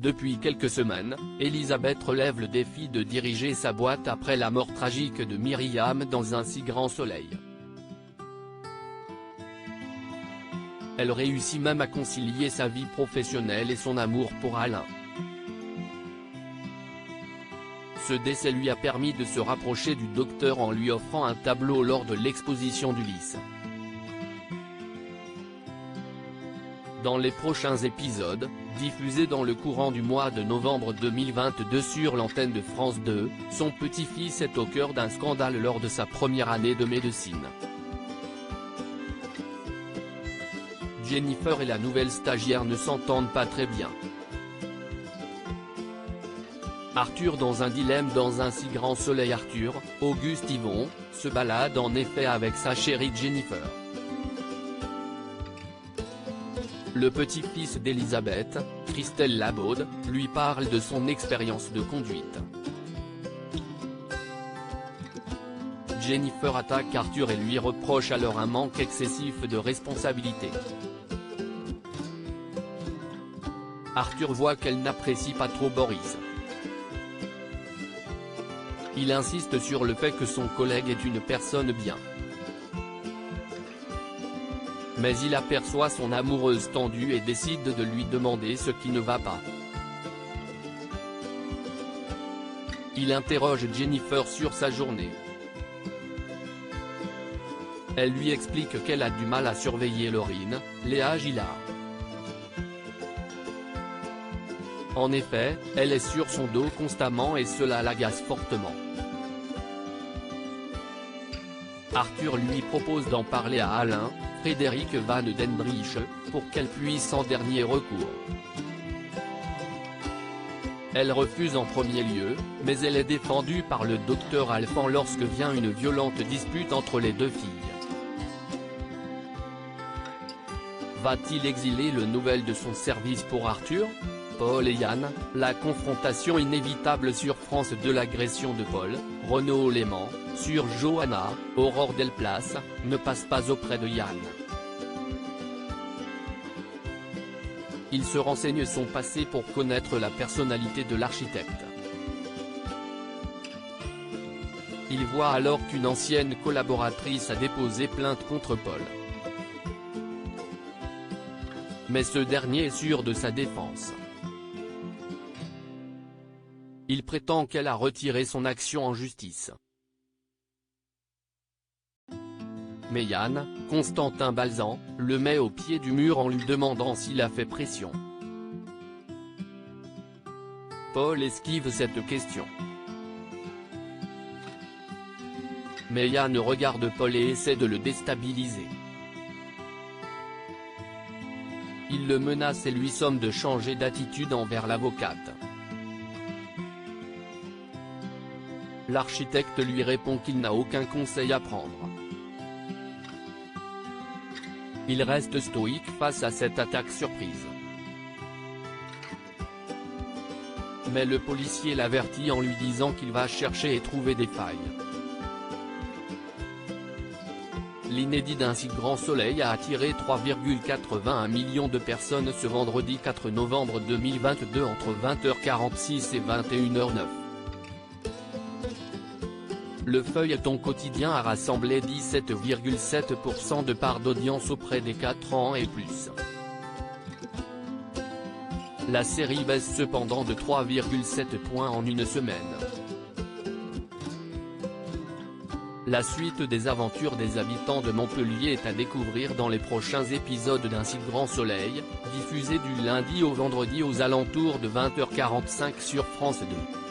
Depuis quelques semaines, Elisabeth relève le défi de diriger sa boîte après la mort tragique de Myriam dans un si grand soleil. Elle réussit même à concilier sa vie professionnelle et son amour pour Alain. Ce décès lui a permis de se rapprocher du docteur en lui offrant un tableau lors de l'exposition d'Ulysse. Dans les prochains épisodes, diffusés dans le courant du mois de novembre 2022 sur l'antenne de France 2, son petit-fils est au cœur d'un scandale lors de sa première année de médecine. Jennifer et la nouvelle stagiaire ne s'entendent pas très bien. Arthur dans un dilemme dans un si grand soleil. Auguste Yvon, se balade en effet avec sa chérie Jennifer. Le petit-fils d'Elisabeth, Christelle Labaude, lui parle de son expérience de conduite. Jennifer attaque Arthur et lui reproche alors un manque excessif de responsabilité. Arthur voit qu'elle n'apprécie pas trop Boris. Il insiste sur le fait que son collègue est une personne bien. Mais il aperçoit son amoureuse tendue et décide de lui demander ce qui ne va pas. Il interroge Jennifer sur sa journée. Elle lui explique qu'elle a du mal à surveiller Laurine, Léa Gillard. En effet, elle est sur son dos constamment et cela l'agace fortement. Arthur lui propose d'en parler à Alain, Frédéric Van Dendrich, pour qu'elle puisse en dernier recours. Elle refuse en premier lieu, mais elle est défendue par le docteur Alphand lorsque vient une violente dispute entre les deux filles. Va-t-il exiler le nouvel de son service pour Arthur ? Paul et Yann, la confrontation inévitable sur France 2. L'agression de Paul, Renaud Léman, sur Johanna, Aurore Delplace, ne passe pas auprès de Yann. Il se renseigne son passé pour connaître la personnalité de l'architecte. Il voit alors qu'une ancienne collaboratrice a déposé plainte contre Paul. Mais ce dernier est sûr de sa défense. Il prétend qu'elle a retiré son action en justice. Mais Yann, Constantin Balzan, le met au pied du mur en lui demandant s'il a fait pression. Paul esquive cette question. Mais Yann regarde Paul et essaie de le déstabiliser. Il le menace et lui somme de changer d'attitude envers l'avocate. L'architecte lui répond qu'il n'a aucun conseil à prendre. Il reste stoïque face à cette attaque surprise. Mais le policier l'avertit en lui disant qu'il va chercher et trouver des failles. L'inédit d'un si grand soleil a attiré 3,81 millions de personnes ce vendredi 4 novembre 2022 entre 20h46 et 21h09. Le feuilleton quotidien a rassemblé 17,7% de part d'audience auprès des 4 ans et plus. La série baisse cependant de 3,7 points en une semaine. La suite des aventures des habitants de Montpellier est à découvrir dans les prochains épisodes d'Un si grand soleil, diffusé du lundi au vendredi aux alentours de 20h45 sur France 2.